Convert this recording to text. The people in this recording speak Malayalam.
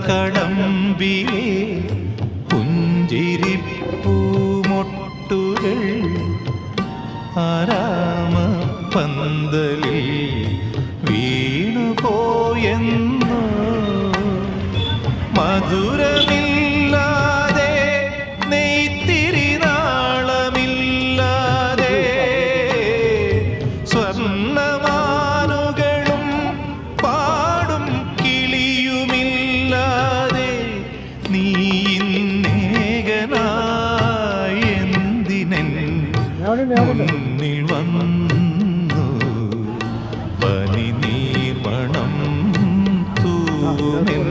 കടമ്പിലെ പുഞ്ചിരിപ്പൂമൊട്ടുകൾ ആരാമ പന്തലിൽ വീണുപോയെന്നോ മധുരമില്ലാതെ നെയ്ത്തിരി നാളമില്ലാതെ സ്വർണ്ണമാനുകളും പാടും കിളിയുമില്ലാതെ നീ ഇന്നേകനായി എന്തിനെൻ മുന്നിൽ വന്നു പനി നീർമണം തൂമെൻ